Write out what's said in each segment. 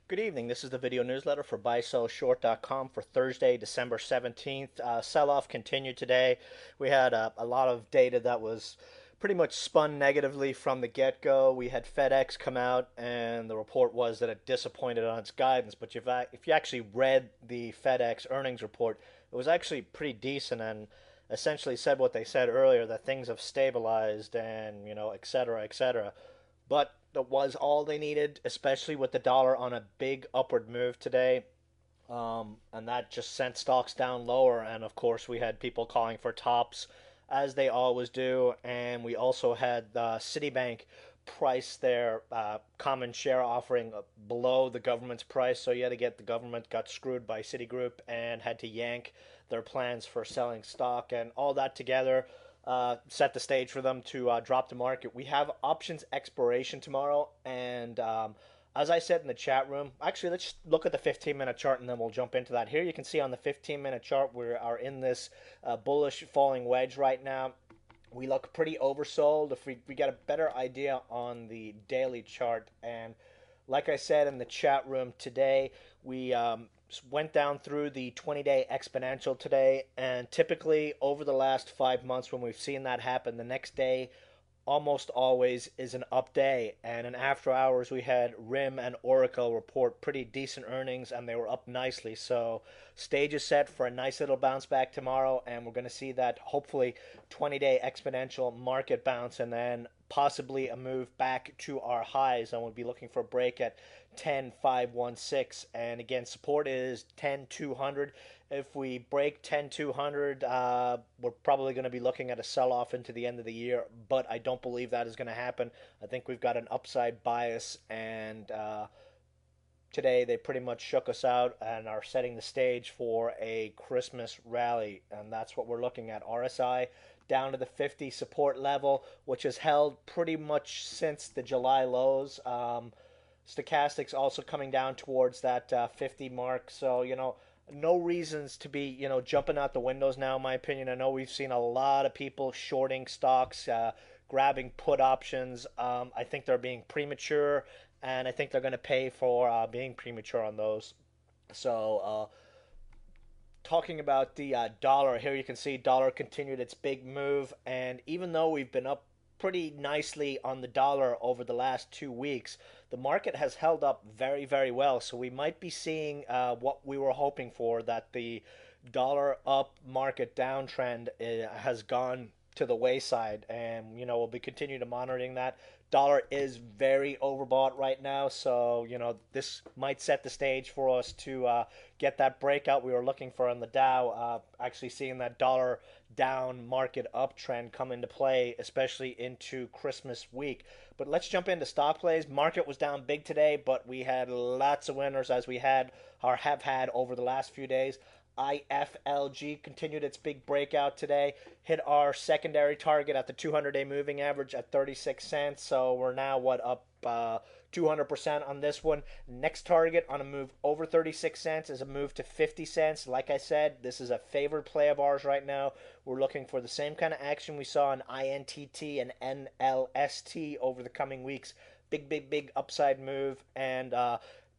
Good evening. This is the video newsletter for buysellshort.com for Thursday, December 17th. Sell-off continued today. We had a lot of data that was pretty much spun negatively from the get-go. We had FedEx come out, and the report was that it disappointed on its guidance. But if you actually read the FedEx earnings report, it was actually pretty decent and essentially said what they said earlier, that things have stabilized and, et cetera, et cetera. But that was all they needed, especially with the dollar on a big upward move today. And that just sent stocks down lower. And of course, we had people calling for tops, as they always do. And we also had Citibank price their common share offering below the government's price. So yet again, the government got screwed by Citigroup and had to yank their plans for selling stock. And all that together set the stage for them to drop the market. We have options expiration tomorrow, and as I said in the chat room, actually, let's look at the 15-minute chart and then we'll jump into that. Here you can see on the 15-minute chart we are in this bullish falling wedge right now. We look pretty oversold. If we get a better idea on the daily chart, and like I said in the chat room today, we went down through the 20-day exponential today, and typically over the last 5 months when we've seen that happen, the next day almost always is an up day. And in after hours, we had RIM and Oracle report pretty decent earnings, and they were up nicely. So stage is set for a nice little bounce back tomorrow, and we're going to see that hopefully 20-day exponential market bounce, and then possibly a move back to our highs, and we'll be looking for a break at 10,516. And again, support is 10,200. If we break 10,200, we're probably going to be looking at a sell-off into the end of the year, but I don't believe that is going to happen. I think we've got an upside bias, and today they pretty much shook us out and are setting the stage for a Christmas rally, and that's what we're looking at. RSI down to the 50 support level, which has held pretty much since the July lows. Stochastics also coming down towards that 50 mark, so no reasons to be jumping out the windows now, in my opinion. I know we've seen a lot of people shorting stocks, grabbing put options. I think they're being premature, and I think they're going to pay for being premature on those. So talking about the dollar, here you can see dollar continued its big move, and even though we've been up pretty nicely on the dollar over the last 2 weeks, the market has held up very, very well. So we might be seeing what we were hoping for, that the dollar up market downtrend has gone to the wayside, and we'll be continue to monitoring that. Dollar is very overbought right now, so this might set the stage for us to get that breakout we were looking for on the Dow. Actually seeing that dollar down market uptrend come into play, especially into Christmas week. But let's jump into stock plays. Market was down big today, but we had lots of winners, as we had or have had over the last few days. IFLG continued its big breakout today, hit our secondary target at the 200-day moving average at 36 cents. So we're now up 200% on this one. Next target on a move over 36 cents is a move to 50 cents. Like I said, this is a favored play of ours right now. We're looking for the same kind of action we saw in INTT and NLST over the coming weeks. Big, big, big upside move, and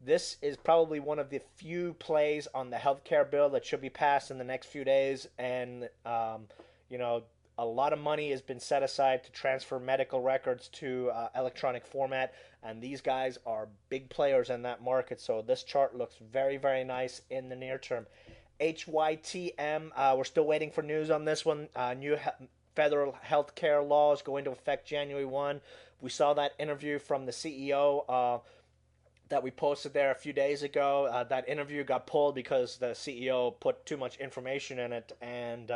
this is probably one of the few plays on the healthcare bill that should be passed in the next few days. And, a lot of money has been set aside to transfer medical records to electronic format. And these guys are big players in that market. So this chart looks very, very nice in the near term. HYTM, we're still waiting for news on this one. New federal healthcare laws go into effect January 1. We saw that interview from the CEO that we posted there a few days ago. That interview got pulled because the CEO put too much information in it, and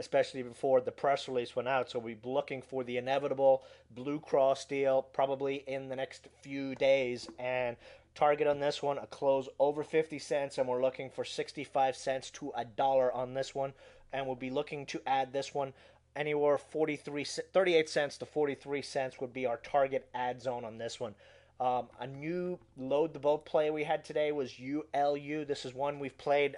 especially before the press release went out. So we'll be looking for the inevitable Blue Cross deal probably in the next few days. And target on this one, a close over 50 cents, and we're looking for 65 cents to a dollar on this one. And we'll be looking to add this one anywhere 38 cents to 43 cents would be our target add zone on this one. A new load the boat play we had today was ULU. This is one we've played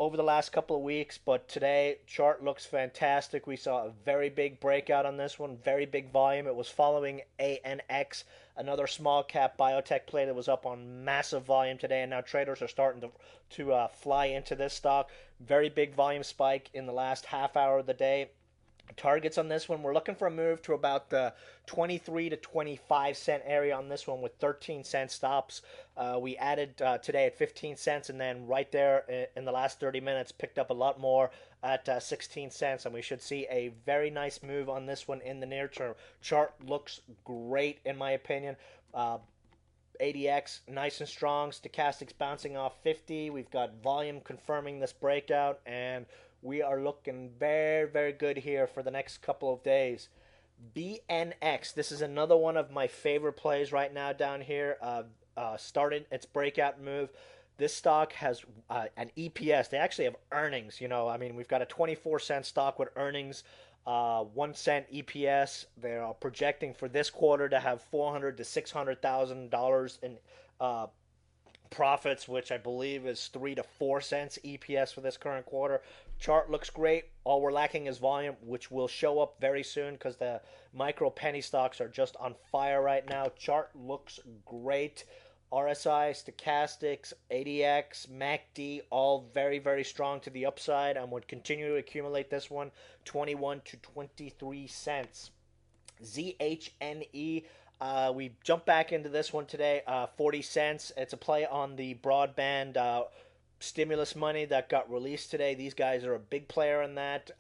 over the last couple of weeks, but today chart looks fantastic. We saw a very big breakout on this one, very big volume. It was following ANX, another small cap biotech play that was up on massive volume today, and now traders are starting to fly into this stock. Very big volume spike in the last half hour of the day. Targets on this one, we're looking for a move to about the 23 to 25 cent area on this one with 13-cent stops. We added today at 15 cents, and then right there in the last 30 minutes picked up a lot more at 16 cents, and we should see a very nice move on this one in the near term. Chart looks great in my opinion. ADX nice and strong, stochastics bouncing off 50. We've got volume confirming this breakout, and we are looking very, very good here for the next couple of days. BNX, this is another one of my favorite plays right now down here. Started its breakout move. This stock has an EPS. They actually have earnings. I mean, we've got a 24-cent stock with earnings, 1 cent EPS. They are projecting for this quarter to have $400,000 to $600,000 in profits, which I believe is 3 to 4 cents EPS for this current quarter. Chart looks great. All we're lacking is volume, which will show up very soon because the micro penny stocks are just on fire right now. Chart looks great. RSI, stochastics, ADX, MACD, all very, very strong to the upside, and would continue to accumulate this one 21 to 23 cents. ZHNE, we jumped back into this one today, 40 cents. It's a play on the broadband stimulus money that got released today. These guys are a big player in that.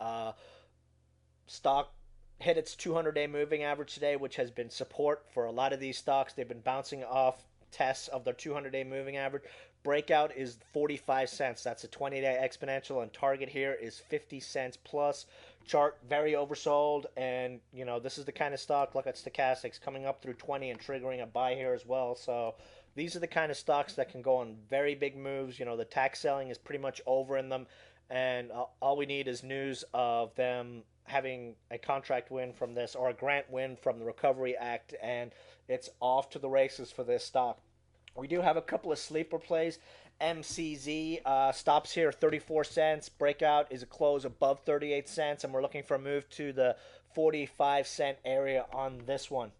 Stock hit its 200-day moving average today, which has been support for a lot of these stocks. They've been bouncing off tests of their 200-day moving average. Breakout is 45 cents. That's a 20-day exponential, and target here is 50 cents plus. Chart very oversold, and this is the kind of stock, look at stochastics coming up through 20 and triggering a buy here as well. So these are the kind of stocks that can go on very big moves. The tax selling is pretty much over in them, and all we need is news of them having a contract win from this or a grant win from the Recovery Act, and it's off to the races for this stock. We do have a couple of sleeper plays. MCZ stops here 34 cents. Breakout is a close above 38 cents, and we're looking for a move to the 45-cent area on this one.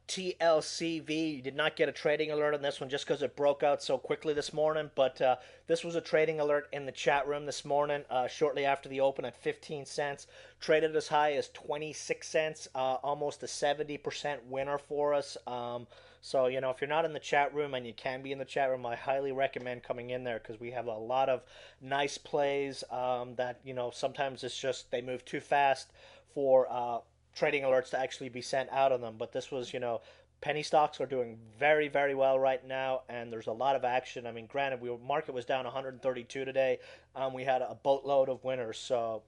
TLCV, you did not get a trading alert on this one just because it broke out so quickly this morning, but this was a trading alert in the chat room this morning shortly after the open at 15 cents. Traded as high as 26 cents, almost a 70% winner for us. So, if you're not in the chat room, and you can be in the chat room, I highly recommend coming in there because we have a lot of nice plays that, sometimes it's just they move too fast for trading alerts to actually be sent out on them. But this was, penny stocks are doing very, very well right now, and there's a lot of action. I mean, granted, market was down 132 today. We had a boatload of winners, so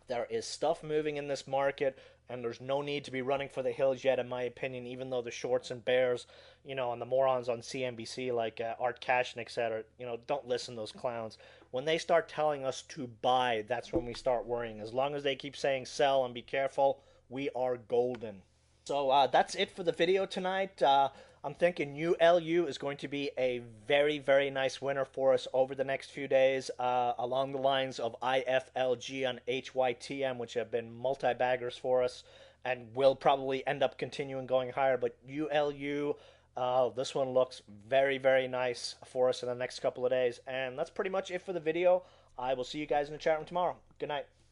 there is stuff moving in this market, and there's no need to be running for the hills yet, in my opinion, even though the shorts and bears, and the morons on CNBC like Art Cash and etc., don't listen to those clowns. When they start telling us to buy, that's when we start worrying. As long as they keep saying sell and be careful, we are golden. So that's it for the video tonight. I'm thinking ULU is going to be a very, very nice winner for us over the next few days, along the lines of IFLG on HYTM, which have been multi-baggers for us and will probably end up continuing going higher. But ULU, this one looks very, very nice for us in the next couple of days. And that's pretty much it for the video. I will see you guys in the chat room tomorrow. Good night.